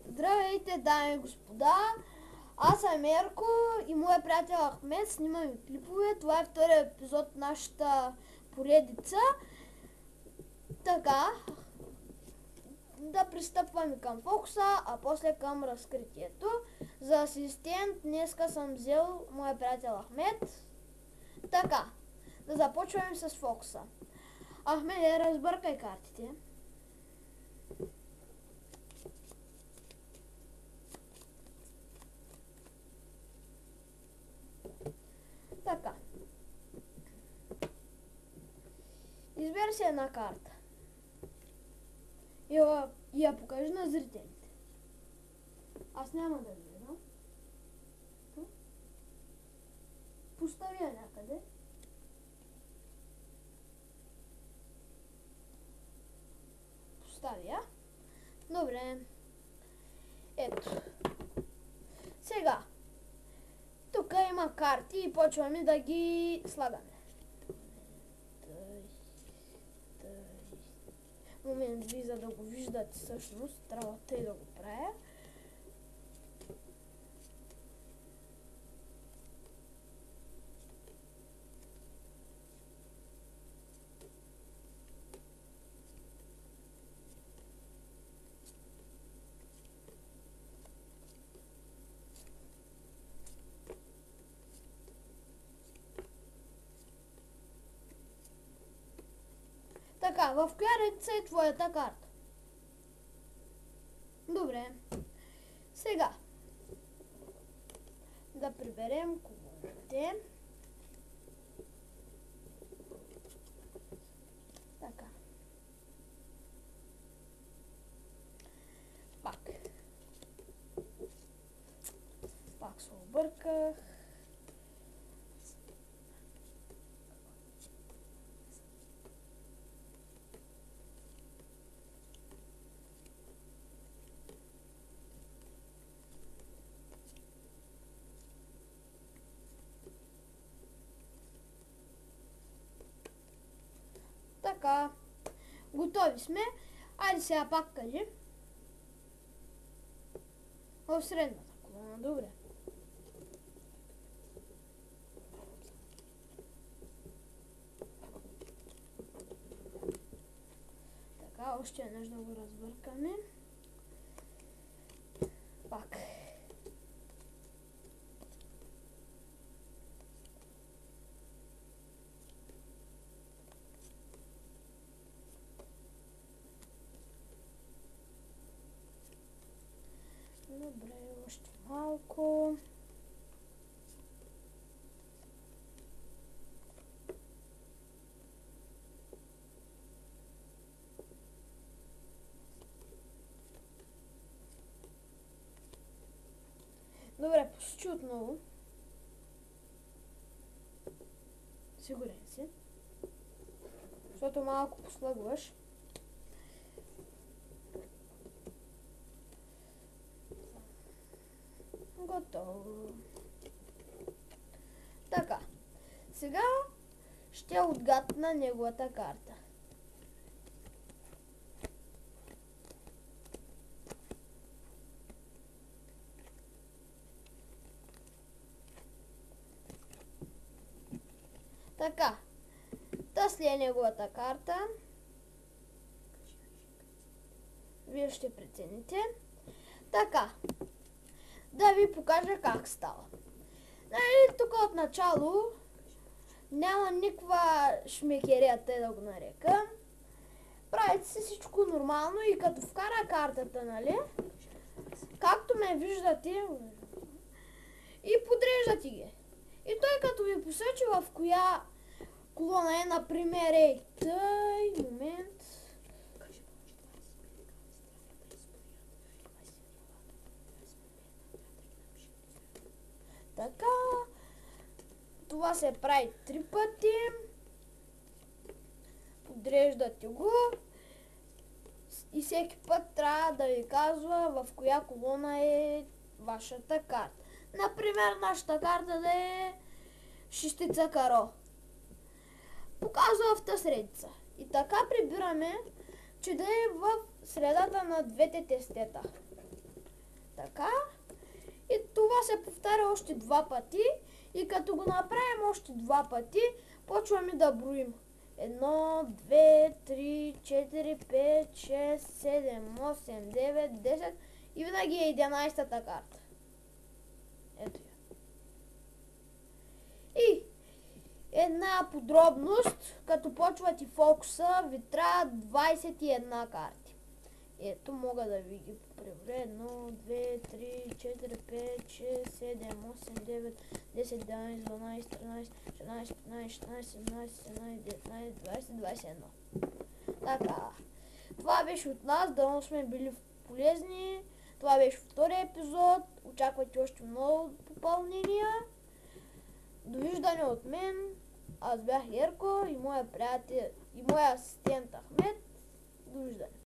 Здравейте, дами и господа! Аз съм Ерко и моят приятел Ахмед, снимаме клипове. Това е втория епизод от нашата поредица. Така, да пристъпваме към фокуса, а после към разкритието. За асистент днеска съм взел моя приятел Ахмед. Така, да започваме с фокуса. Ахмед, разбъркай картите. Така. Избери си една карта. И я покажи на зрителите. Аз няма да гледам. Поставя някъде. Поставя. Добре. Ето. Сега. Тук има карти и почваме да ги слагаме. Момент ви, за да го виждате всъщност, трябва тъй да го правя. Така, в коя редица е твоята карта? Добре. Сега да приберем колоните. Така. Пак се обърках. Така, готови сме. Айде сега пак кажи. В средната колона, добре. Така, още веднъж да го разбъркаме. Пак. Добре, още малко. Добре, посочи отново. Сигурен си. Защото малко послъгваш. Готово. Така. Сега ще отгадна неговата карта. Така. Тази ли е неговата карта? Вие ще прецените. Така. Да ви покажа как става. Нали, тук от начало няма никаква шмекерия, те да го нарека. Правите си всичко нормално и като вкара картата, нали, както ме виждате, и подреждате ги. И той като ви посочи в коя колона е, например, ей, тъй, момент. Така, това се прави 3 пъти, подреждате го и всеки път трябва да ви казва в коя колона е вашата карта. Например, нашата карта да е шестица каро. Показва в тази редица. И така прибираме, че да е в средата на двете тестета. Така. И това се повтаря още 2 пъти. И като го направим още 2 пъти, почваме да броим. 1, 2, 3, 4, 5, 6, 7, 8, 9, 10 и винаги е 11-та карта. Ето я. И една подробност, като почвате фокуса, ви трябва 21 карти. Ето мога да ви ги преброя. 1, 2, 3, 4, 5, 6, 7, 8, 9, 10, 11, 12, 13, 14, 15, 16, 17, 18, 19, 20, 21. Така. Това беше от нас. Дано сме били полезни. Това беше втория епизод. Очаквайте още много попълнения. Довиждане от мен. Аз бях Ерко и моя приятел и моя асистент Ахмед. Довиждане.